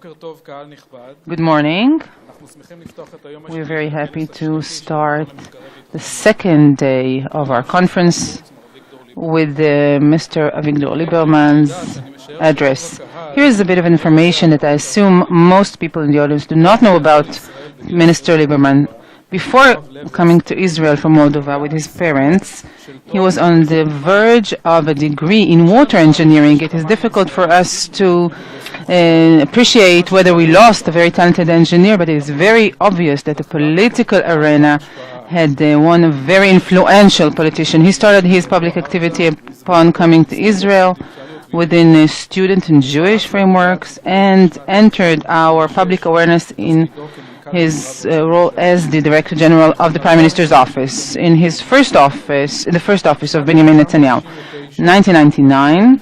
Good morning. We're very happy to start the second day of our conference with Mr. Avigdor Liberman's address. Here's a bit of information that I assume most people in the audience do not know about Minister Liberman. Before coming to Israel from Moldova with his parents, he was on the verge of a degree in water engineering. It is difficult for us to appreciate whether we lost a very talented engineer, but it is very obvious that the political arena had one very influential politician. He started his public activity upon coming to Israel within student and Jewish frameworks and entered our public awareness in his role as the Director General of the Prime Minister's office. In his first office, in the first office of Benjamin Netanyahu, 1999,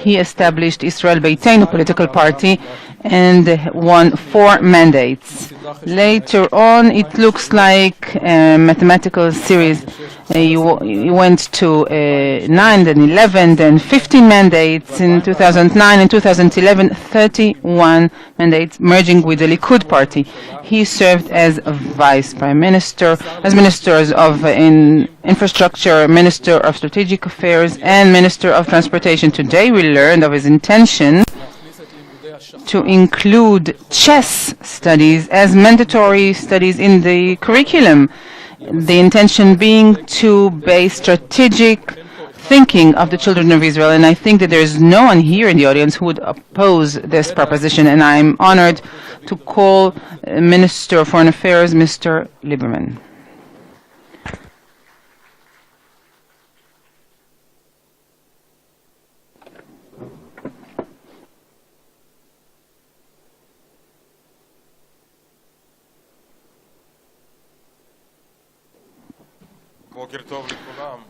he established Israel Beiteinu political party and won 4 mandates. Later on, it looks like a mathematical series. He went to 9, then 11, then 15 mandates in 2009 and 2011, 31 mandates, merging with the Likud party. He served as a vice prime minister, as ministers of infrastructure, minister of strategic affairs, and minister of transportation. Today, we learned of his intention to include chess studies as mandatory studies in the curriculum. The intention being to base strategic thinking of the children of Israel, and I think that there is no one here in the audience who would oppose this proposition, and I'm honored to call Minister of Foreign Affairs, Mr. Liberman.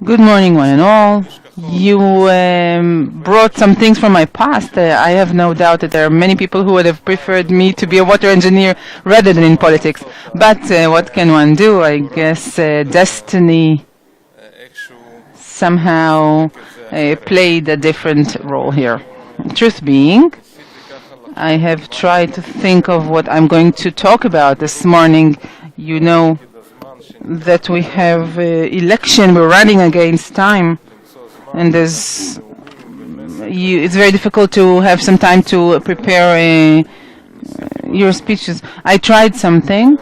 Good morning, one and all. You brought some things from my past. I have no doubt that there are many people who would have preferred me to be a water engineer rather than in politics. But what can one do? I guess destiny somehow played a different role here. Truth being, I have tried to think of what I'm going to talk about this morning. You know that we have election, we're running against time, and it's very difficult to have some time to prepare your speeches. I tried something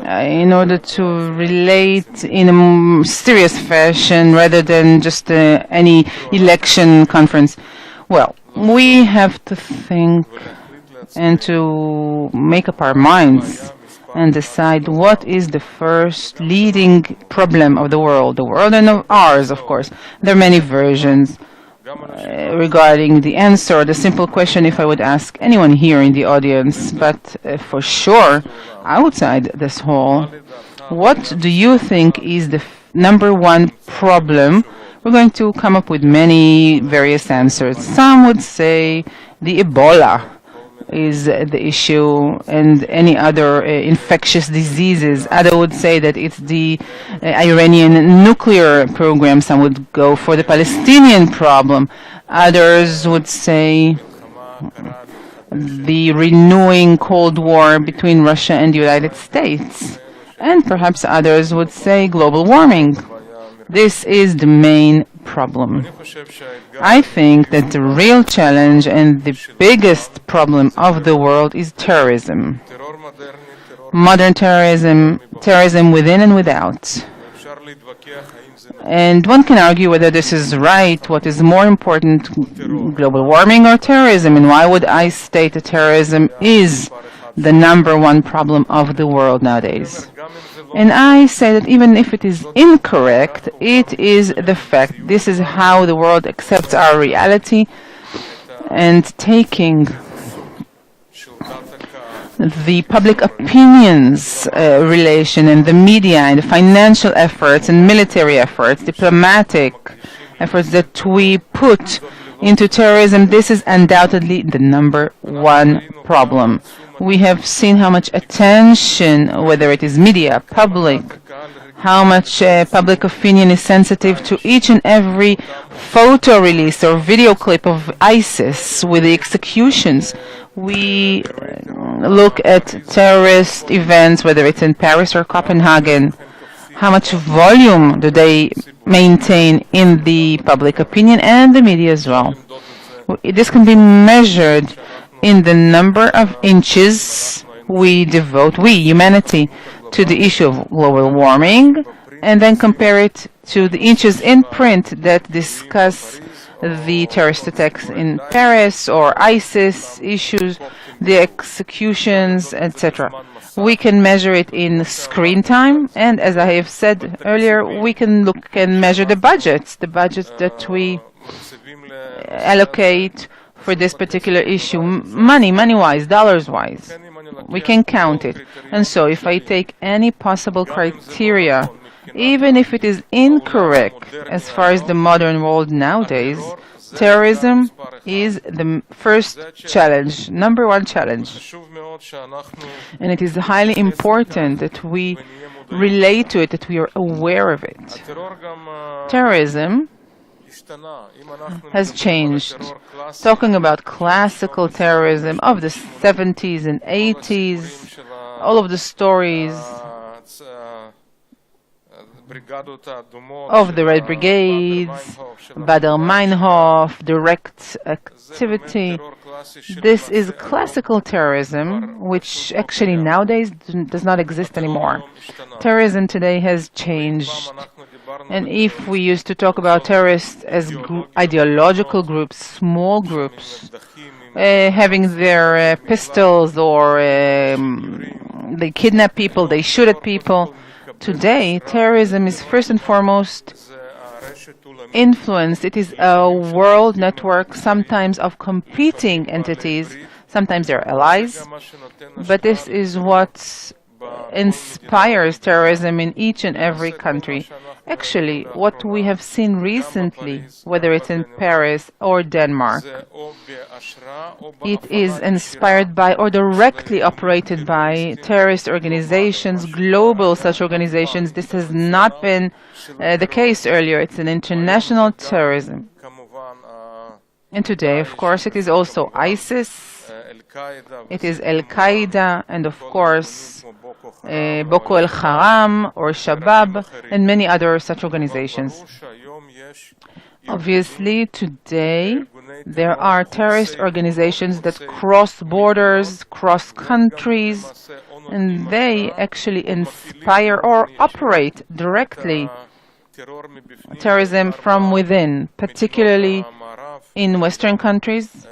in order to relate in a serious fashion rather than just any election conference. Well, we have to think and to make up our minds and decide what is the first leading problem of the world and of ours, of course. There are many versions regarding the answer. The simple question, if I would ask anyone here in the audience, but for sure outside this hall, what do you think is the number one problem? We're going to come up with many various answers. Some would say the Ebola is the issue and any other infectious diseases. Others would say that it's the Iranian nuclear program. Some would go for the Palestinian problem. Others would say the renewing Cold War between Russia and the United States. And perhaps others would say global warming. This is the main problem. I think that the real challenge and the biggest problem of the world is terrorism. Modern terrorism, terrorism within and without. And one can argue whether this is right, what is more important, global warming or terrorism, and why would I state that terrorism is the number one problem of the world nowadays? And I say that even if it is incorrect, it is the fact. This is how the world accepts our reality, and taking the public opinions relation and the media and the financial efforts and military efforts, diplomatic efforts that we put into terrorism, this is undoubtedly the number one problem. We have seen how much attention, whether it is media, public, how much public opinion is sensitive to each and every photo release or video clip of ISIS with the executions. We look at terrorist events, whether it's in Paris or Copenhagen. How much volume do they maintain in the public opinion and the media as well? This can be measured in the number of inches we devote, humanity, to the issue of global warming, and then compare it to the inches in print that discuss the terrorist attacks in Paris or ISIS issues, the executions, etc. We can measure it in screen time, and as I have said earlier, we can look and measure the budgets that we allocate for this particular issue, money-wise, dollars-wise. We can count it. And so if I take any possible criteria, even if it is incorrect as far as the modern world nowadays, terrorism is the first challenge, number one challenge. And it is highly important that we relate to it, that we are aware of it. Terrorism has changed. Talking about classical terrorism of the 70s and 80s, all of the stories of the Red Brigades, Baader Meinhof, direct activity. This is classical terrorism, which actually nowadays does not exist anymore. Terrorism today has changed. And if we used to talk about terrorists as ideological groups, small groups, having their pistols, or they kidnap people, they shoot at people, today terrorism is first and foremost influenced. It is a world network, sometimes of competing entities, sometimes they're allies, but this is what inspires terrorism in each and every country. Actually, what we have seen recently, whether it's in Paris or Denmark, it is inspired by or directly operated by terrorist organizations, global such organizations. This has not been the case earlier. It's an international terrorism. And today, of course, it is also ISIS, it is Al-Qaeda, and of course Boko el-Haram or Shabab, and many other such organizations. Obviously, today there are terrorist organizations that cross borders, cross countries, and they actually inspire or operate directly terrorism from within, particularly in Western countries,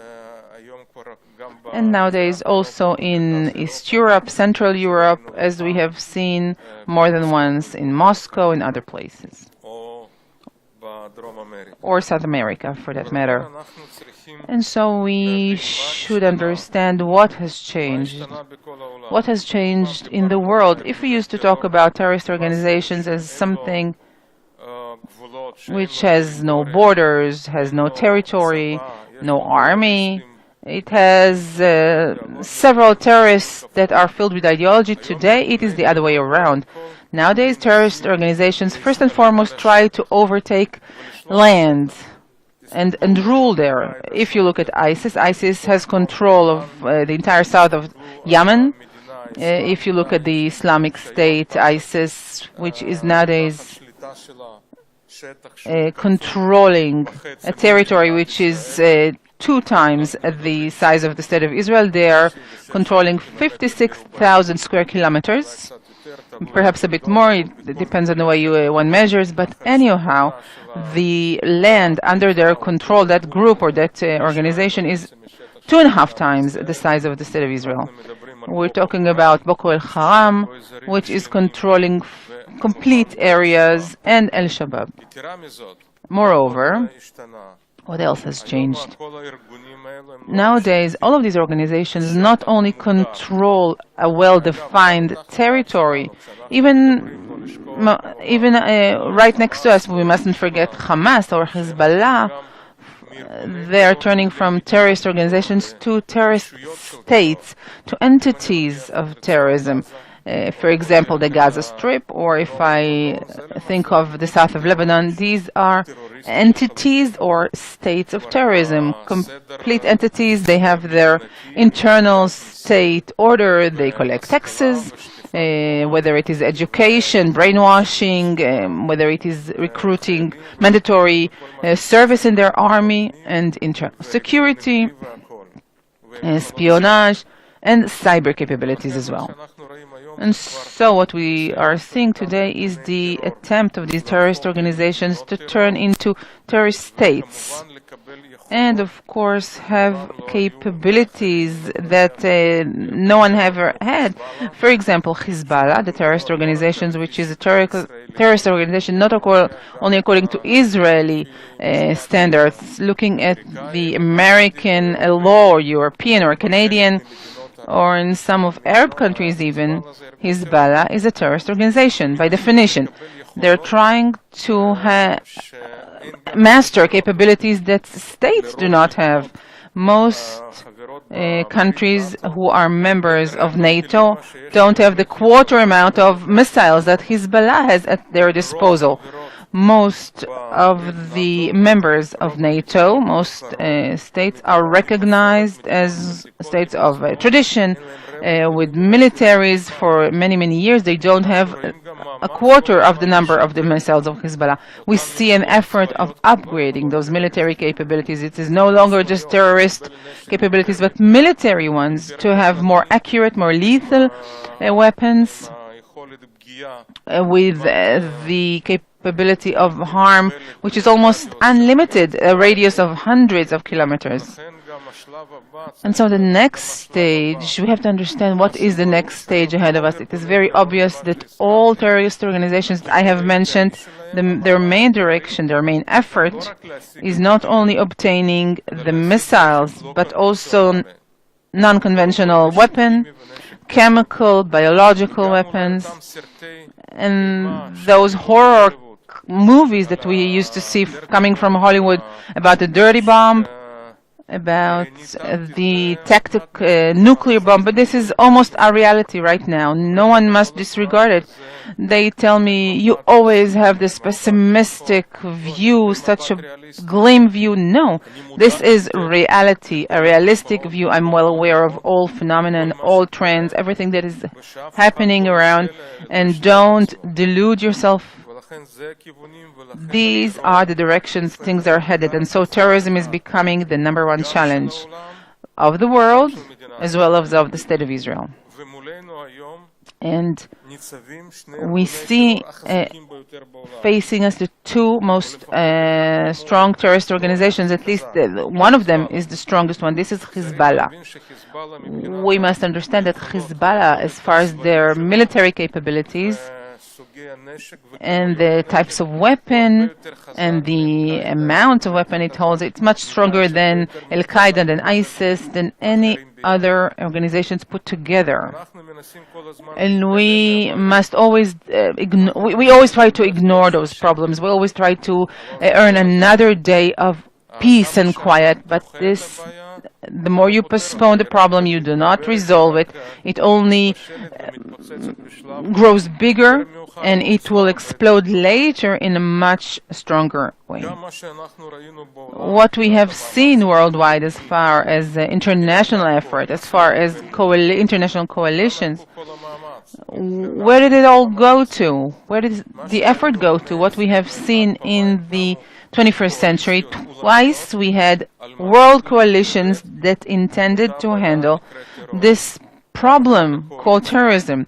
and nowadays also in East Europe, Central Europe, as we have seen more than once in Moscow and other places, or South America for that matter. And so we should understand what has changed. What has changed in the world? If we used to talk about terrorist organizations as something which has no borders, has no territory, no army, it has several terrorists that are filled with ideology. Today, it is the other way around. Nowadays, terrorist organizations first and foremost try to overtake land and rule there. If you look at ISIS, ISIS has control of the entire south of Yemen. If you look at the Islamic State, ISIS, which is nowadays controlling a territory which is 2 times the size of the state of Israel. They are controlling 56,000 square kilometers, perhaps a bit more. It depends on the way one measures, but anyhow, the land under their control, that group or that organization, is 2.5 times the size of the state of Israel. We're talking about Boko el-Haram, which is controlling complete areas, and Al-Shabaab. Moreover, what else has changed? Nowadays, all of these organizations not only control a well-defined territory, even right next to us, we mustn't forget Hamas or Hezbollah. They are turning from terrorist organizations to terrorist states, to entities of terrorism. For example, the Gaza Strip, or if I think of the south of Lebanon, these are entities or states of terrorism, complete entities. They have their internal state order, they collect taxes, whether it is education, brainwashing, whether it is recruiting, mandatory service in their army, and internal security, espionage, and cyber capabilities as well. And so what we are seeing today is the attempt of these terrorist organizations to turn into terrorist states and, of course, have capabilities that no one ever had. For example, Hezbollah, the terrorist organization, which is a terrorist organization not only according to Israeli standards, looking at the American law, or European or Canadian, or in some of Arab countries even, Hezbollah is a terrorist organization by definition. They're trying to master capabilities that states do not have. Most countries who are members of NATO don't have the quarter amount of missiles that Hezbollah has at their disposal. Most of the members of NATO, most states are recognized as states of tradition with militaries for many, many years. They don't have a quarter of the number of the missiles of Hezbollah. We see an effort of upgrading those military capabilities. It is no longer just terrorist capabilities, but military ones to have more accurate, more lethal weapons with the capability of harm, which is almost unlimited, a radius of hundreds of kilometers. And so the next stage, we have to understand what is the next stage ahead of us. It is very obvious that all terrorist organizations I have mentioned, their main direction, their main effort is not only obtaining the missiles, but also non-conventional weapon, chemical, biological weapons, and those horror movies that we used to see coming from Hollywood about the dirty bomb, about the nuclear bomb, but this is almost our reality right now. No one must disregard it. They tell me, you always have this pessimistic view, such a glim view. No, this is reality, a realistic view. I'm well aware of all phenomena, all trends, everything that is happening around, and don't delude yourself. These are the directions things are headed, and so terrorism is becoming the #1 challenge of the world as well as of the State of Israel. And we see facing us the two most strong terrorist organizations, at least one of them is the strongest one. This is Hezbollah. We must understand that Hezbollah, as far as their military capabilities, and the types of weapon and the amount of weapon it holds, it's much stronger than Al-Qaeda, than ISIS, than any other organizations put together. And we must always we always try to ignore those problems. We always try to earn another day of peace and quiet, but the more you postpone the problem, you do not resolve it. It only grows bigger, and it will explode later in a much stronger way. What we have seen worldwide as far as international effort, as far as international coalitions, where did it all go to? Where did the effort go to? What we have seen in the 21st century, twice we had world coalitions that intended to handle this problem called terrorism.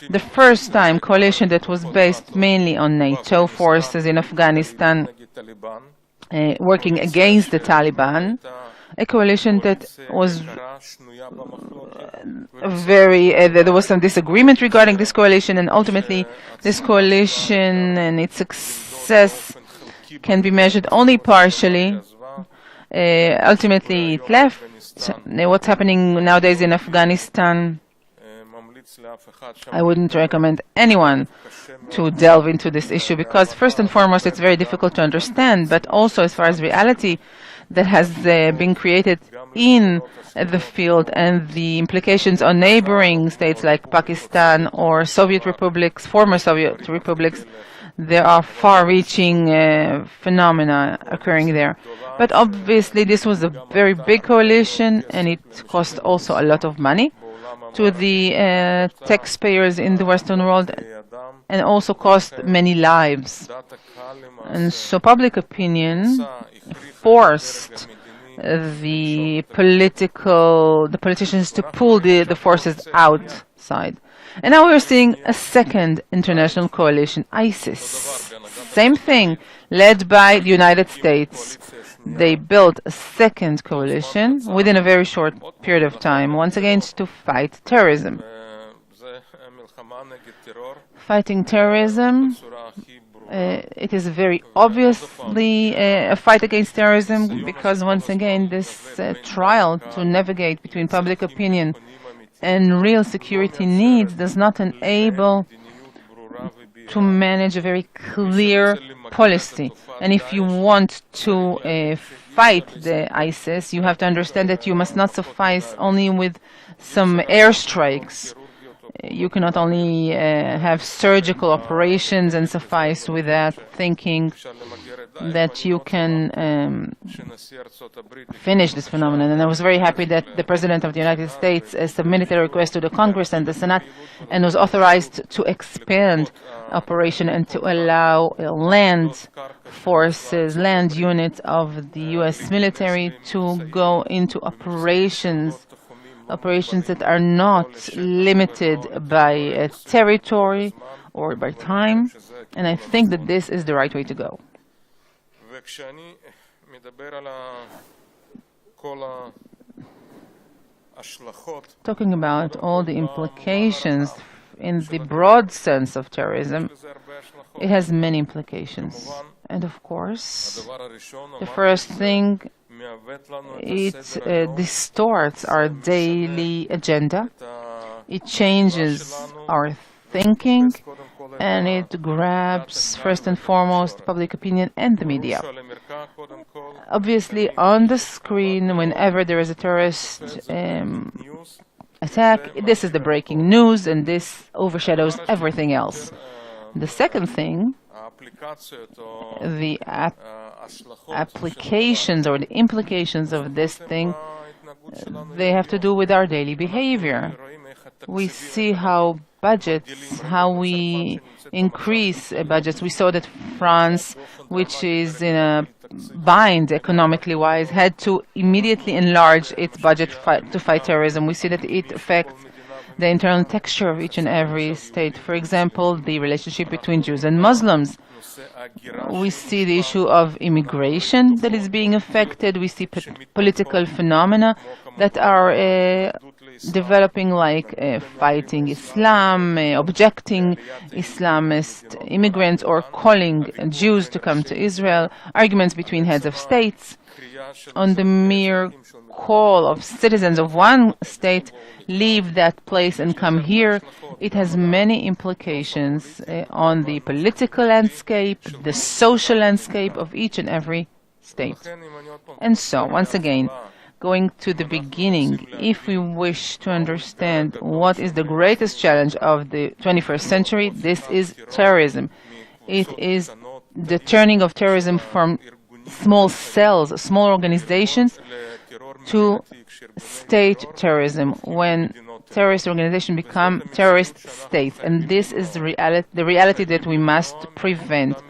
The first time coalition that was based mainly on NATO forces in Afghanistan working against the Taliban, a coalition that was there was some disagreement regarding this coalition, and ultimately this coalition and its success can be measured only partially. Ultimately it left. What's happening nowadays in Afghanistan, I wouldn't recommend anyone to delve into this issue, because first and foremost it's very difficult to understand, but also as far as reality, that has been created in the field and the implications on neighboring states like Pakistan or Soviet republics, former Soviet republics. There are far-reaching phenomena occurring there. But obviously this was a very big coalition, and it cost also a lot of money to the taxpayers in the Western world, and also cost many lives. And so public opinion forced the politicians to pull the forces outside. And now we're seeing a second international coalition, ISIS. Same thing, led by the United States. They built a second coalition within a very short period of time, once again to fight terrorism. Fighting terrorism, it is very obviously a fight against terrorism, because once again this trial to navigate between public opinion and real security needs does not enable to manage a very clear policy. And if you want to fight the ISIS, you have to understand that you must not suffice only with some airstrikes. You cannot only have surgical operations and suffice with that, thinking that you can finish this phenomenon. And I was very happy that the President of the United States submitted a request to the Congress and the Senate and was authorized to expand operation and to allow land forces, land units of the U.S. military to go into operations that are not limited by territory or by time, and I think that this is the right way to go. Talking about all the implications in the broad sense of terrorism, it has many implications. And of course, the first thing, it distorts our daily agenda, it changes our thinking, and it grabs first and foremost public opinion and the media. Obviously, on the screen, whenever there is a terrorist attack, this is the breaking news, and this overshadows everything else. The second thing, the applications or the implications of this thing, they have to do with our daily behavior. We see how budgets, how we increase budgets. We saw that France, which is in a bind economically wise, had to immediately enlarge its budget to fight terrorism. We see that it affects the internal texture of each and every state. For example, the relationship between Jews and Muslims. We see the issue of immigration that is being affected. We see political phenomena that are developing, like fighting Islam, objecting Islamist immigrants, or calling Jews to come to Israel, arguments between heads of states. On the mere call of citizens of one state, leave that place and come here, it has many implications on the political landscape, the social landscape of each and every state. And so, once again, going to the beginning, if we wish to understand what is the greatest challenge of the 21st century, this is terrorism. It is the turning of terrorism from small cells, small organizations, to state terrorism, when terrorist organizations become terrorist states. And this is the reality that we must prevent.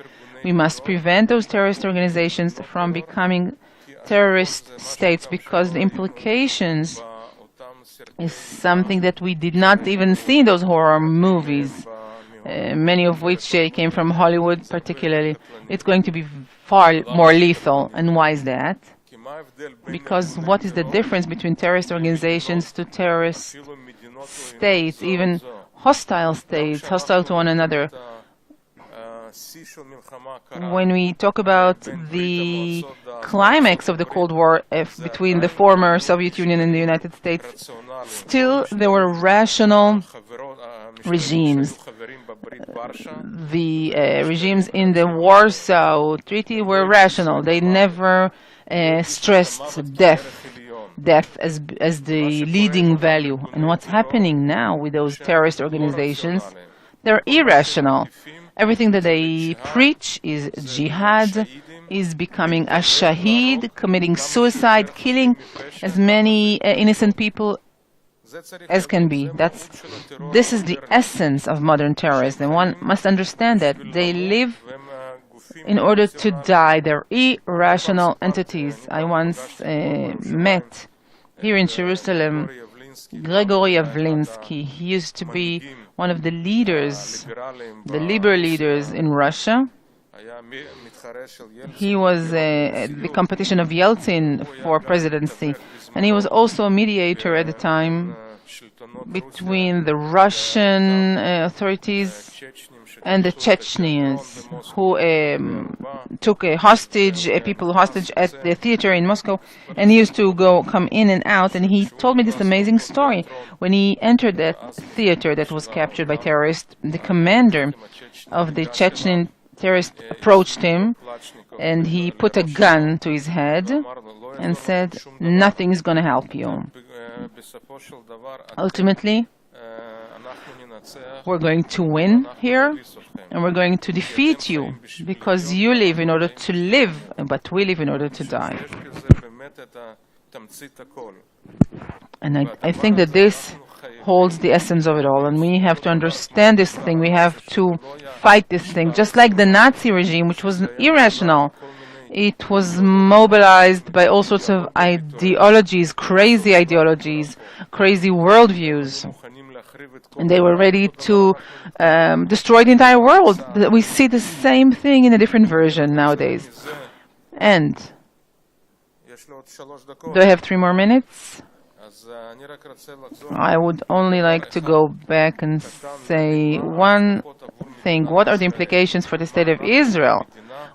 We must prevent those terrorist organizations from becoming terrorist states, because the implications is something that we did not even see in those horror movies, many of which came from Hollywood particularly. It's going to be far more lethal. And why is that? Because what is the difference between terrorist organizations to terrorist states, even hostile states, hostile to one another? When we talk about the climax of the Cold War between the former Soviet Union and the United States, still there were rational regimes. The regimes in the Warsaw Treaty were rational. They never stressed death as the leading value. And what's happening now with those terrorist organizations, they're irrational. Everything that they preach is jihad, is becoming a shaheed, committing suicide, killing as many innocent people as can be. This is the essence of modern terrorism. One must understand that they live in order to die. They're irrational entities. I once met here in Jerusalem Gregory Yavlinsky. He used to be one of the leaders, the liberal leaders in Russia. He was the competition of Yeltsin for presidency, and he was also a mediator at the time between the Russian authorities and the Chechens, who took people hostage at the theater in Moscow, and he used to come in and out. And he told me this amazing story. When he entered that theater that was captured by terrorists, the commander of the Chechen terrorist approached him, and he put a gun to his head and said, "Nothing is going to help you. Ultimately, we're going to win here, and we're going to defeat you, because you live in order to live, but we live in order to die." And I think that this holds the essence of it all, and we have to understand this thing. We have to fight this thing, just like the Nazi regime, which was irrational. It was mobilized by all sorts of ideologies, crazy worldviews, and they were ready to destroy the entire world. We see the same thing in a different version nowadays. And do I have 3 more minutes? I would only like to go back and say one thing. What are the implications for the state of Israel?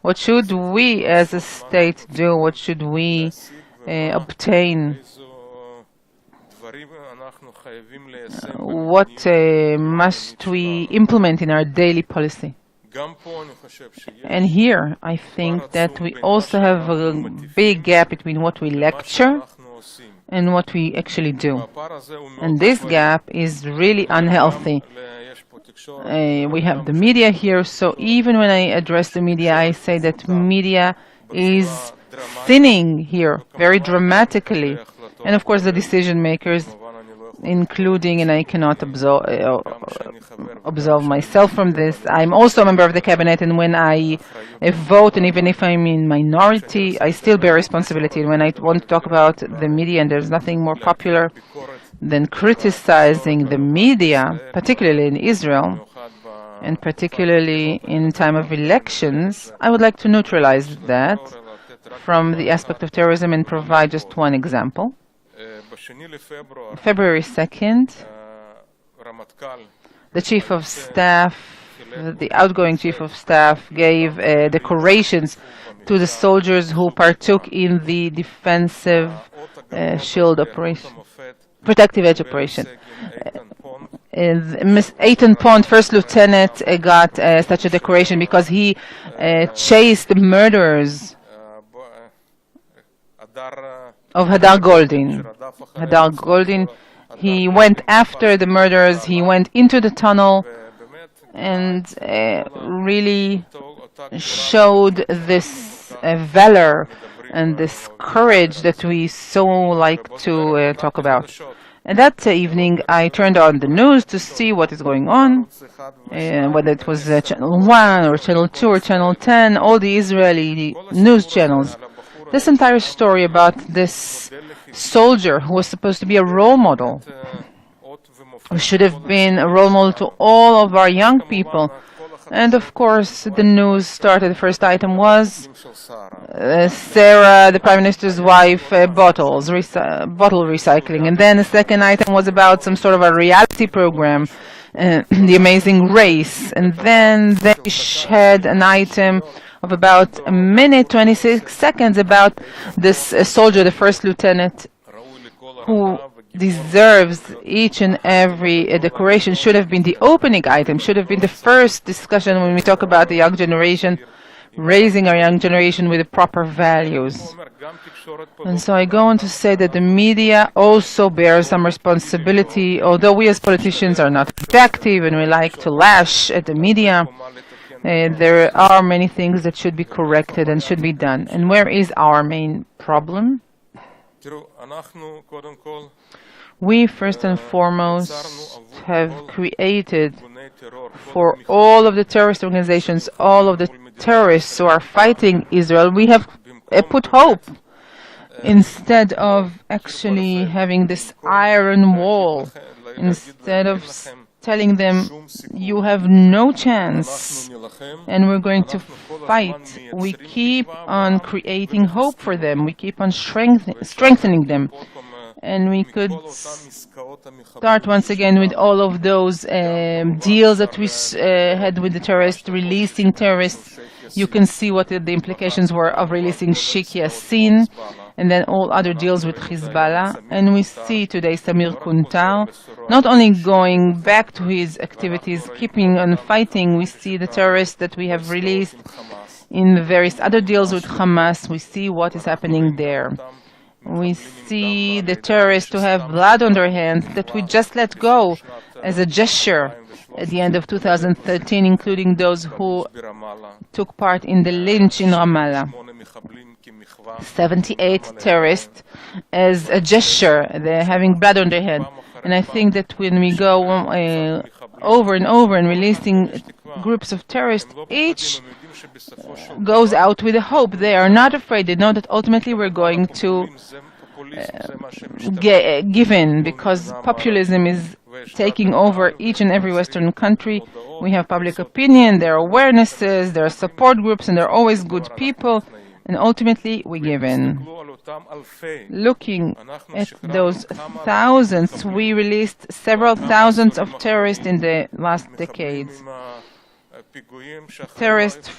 What should we as a state do? What should we obtain? What must we implement in our daily policy? And here, I think that we also have a big gap between what we lecture and what we actually do. And this gap is really unhealthy. We have the media here, so even when I address the media, I say that media is thinning here very dramatically. And of course the decision makers, including, and I cannot absolve myself from this, I'm also a member of the cabinet, and when I vote, and even if I'm in minority, I still bear responsibility. And when I want to talk about the media, and there's nothing more popular than criticizing the media, particularly in Israel, and particularly in time of elections, I would like to neutralize that from the aspect of terrorism and provide just one example. February 2nd, the Chief of Staff, the outgoing Chief of Staff, gave decorations to the soldiers who partook in the defensive shield operation, protective edge operation. Eitan Pond, First Lieutenant, got such a decoration because he chased the murderers of Hadar Goldin. He went after the murderers, he went into the tunnel and really showed this valor and this courage that we so like to talk about. And that evening I turned on the news to see what is going on, whether it was Channel 1 or Channel 2 or Channel 10, all the Israeli news channels. This entire story about this soldier who was supposed to be a role model, who should have been a role model to all of our young people. And of course the news started, the first item was Sarah, the Prime Minister's wife, bottle recycling. And then the second item was about some sort of a reality program, The Amazing Race. And then they had an item of about a minute, 26 seconds about this soldier, the first lieutenant, who deserves each and every decoration. Should have been the opening item, should have been the first discussion when we talk about the young generation raising our young generation with the proper values. And so I go on to say that the media also bears some responsibility, although we as politicians are not active and we like to lash at the media. There are many things that should be corrected and should be done. And where is our main problem? We, first and foremost, have created for all of the terrorist organizations, all of the terrorists who are fighting Israel, we have put hope. Instead of actually having this iron wall, instead of telling them, you have no chance and we're going to fight, we keep on creating hope for them. We keep on strengthening them. And we could start once again with all of those deals that we had with the terrorists, releasing terrorists. You can see what the implications were of releasing Sheikh Yassin, and then all other deals with Hezbollah. And we see today Samir Kuntar not only going back to his activities, keeping on fighting. We see the terrorists that we have released in the various other deals with Hamas. We see what is happening there. We see the terrorists who have blood on their hands that we just let go as a gesture at the end of 2013, including those who took part in the lynch in Ramallah. 78 terrorists as a gesture. They're having blood on their head. And I think that when we go over and over and releasing groups of terrorists, each goes out with a hope. They are not afraid. They know that ultimately we're going to give in, because populism is taking over each and every Western country. We have public opinion, there are awarenesses, there are support groups, and there are always good people, and ultimately we give in. Looking at those thousands, we released several thousands of terrorists in the last decades. Terrorists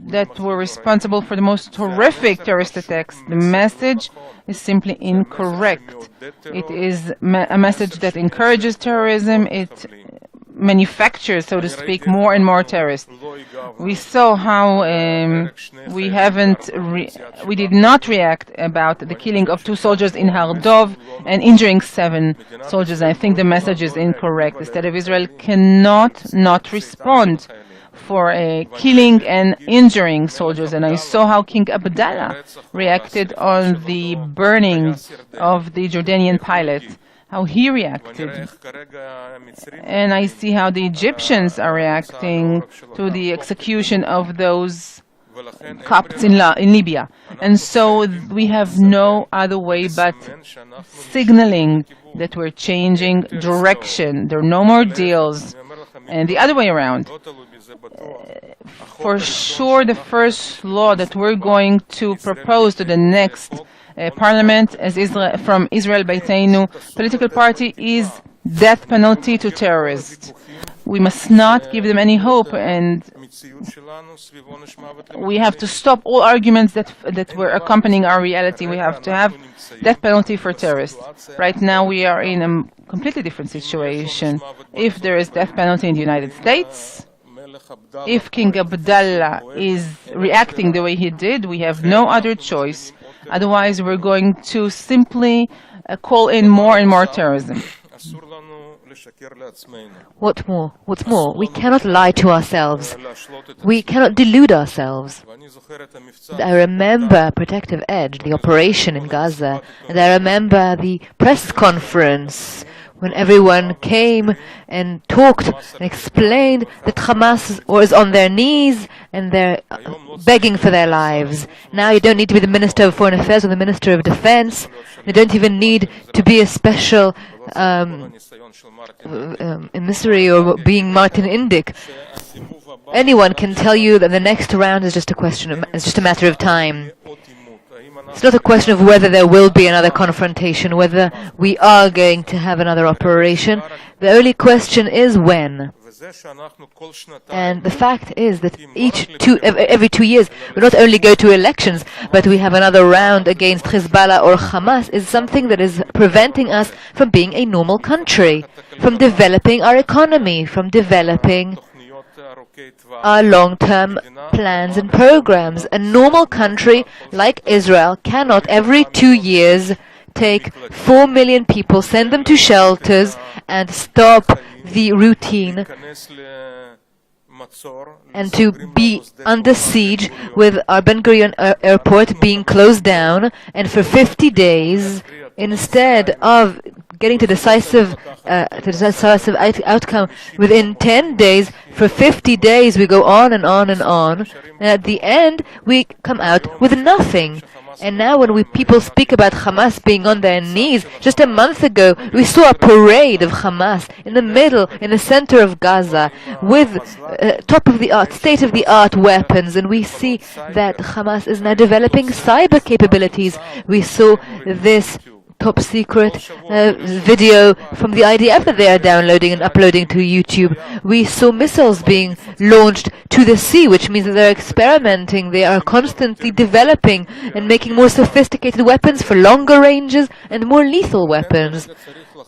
that were responsible for the most horrific terrorist attacks. The message is simply incorrect. It is a message that encourages terrorism. It manufactures, so to speak, more and more terrorists. We saw how we did not react about the killing of 2 soldiers in Har Dov and injuring 7 soldiers. I think the message is incorrect. The State of Israel cannot not respond for killing and injuring soldiers. And I saw how King Abdallah reacted on the burning of the Jordanian pilot, how he reacted. And I see how the Egyptians are reacting to the execution of those Copts in Libya. And so we have no other way but signaling that we're changing direction. There are no more deals. And the other way around. For sure, the first law that we're going to propose to the next parliament as from Israel Beiteinu political party is death penalty to terrorists. We must not give them any hope, and we have to stop all arguments that were accompanying our reality. We have to have death penalty for terrorists. Right now we are in a completely different situation. If there is death penalty in the United States, if King Abdallah is reacting the way he did, we have no other choice. Otherwise, we're going to simply call in more and more terrorism. What's more, we cannot lie to ourselves. We cannot delude ourselves. I remember Protective Edge, the operation in Gaza, and I remember the press conference when everyone came and talked and explained that Hamas was on their knees and they're begging for their lives. Now you don't need to be the Minister of Foreign Affairs or the Minister of Defense. You don't even need to be a special emissary or being Martin Indyk. Anyone can tell you that the next round is just a matter of time. It's not a question of whether there will be another confrontation, whether we are going to have another operation. The only question is when. And the fact is that every 2 years we not only go to elections, but we have another round against Hezbollah or Hamas, is something that is preventing us from being a normal country, from developing our economy, from developing are long-term plans and programs. A normal country like Israel cannot every 2 years take 4 million people, send them to shelters, and stop the routine, and to be under siege with our Ben Gurion airport being closed down, and for 50 days, instead of getting to decisive outcome within 10 days, for 50 days we go on and on and on, and at the end we come out with nothing. And now when people speak about Hamas being on their knees, just a month ago we saw a parade of Hamas in the center of Gaza with top-of-the-art, state-of-the-art weapons, and we see that Hamas is now developing cyber capabilities. We saw this top-secret video from the IDF that they are downloading and uploading to YouTube. We saw missiles being launched to the sea, which means that they're experimenting. They are constantly developing and making more sophisticated weapons for longer ranges and more lethal weapons.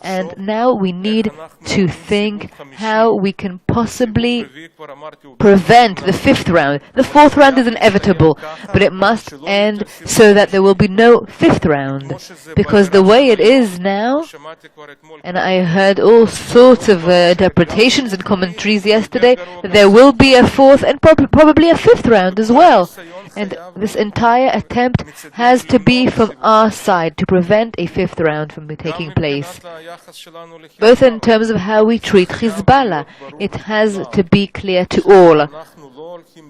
And now we need to think how we can possibly prevent the fifth round. The fourth round is inevitable, but it must end so that there will be no fifth round. Because the way it is now, and I heard all sorts of interpretations and commentaries yesterday, that there will be a fourth and probably a fifth round as well. And this entire attempt has to be from our side to prevent a fifth round from taking place. Both in terms of how we treat Hezbollah, it has to be clear to all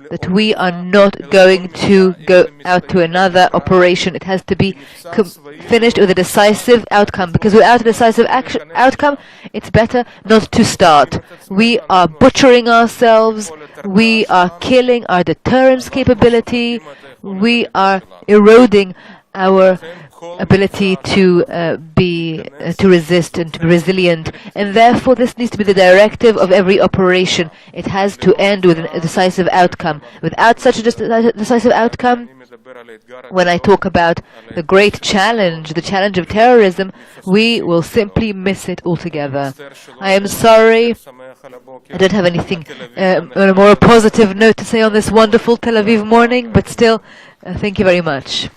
that we are not going to go out to another operation. It has to be finished with a decisive outcome, because without a decisive outcome, it's better not to start. We are butchering ourselves, we are killing our deterrence capability, we are eroding our ability to resist and to be resilient, and therefore this needs to be the directive of every operation. It has to end with a decisive outcome. Without such a decisive outcome, when I talk about the great challenge, the challenge of terrorism, we will simply miss it altogether. I am sorry, I don't have anything on a more positive note to say on this wonderful Tel Aviv morning, but still, thank you very much.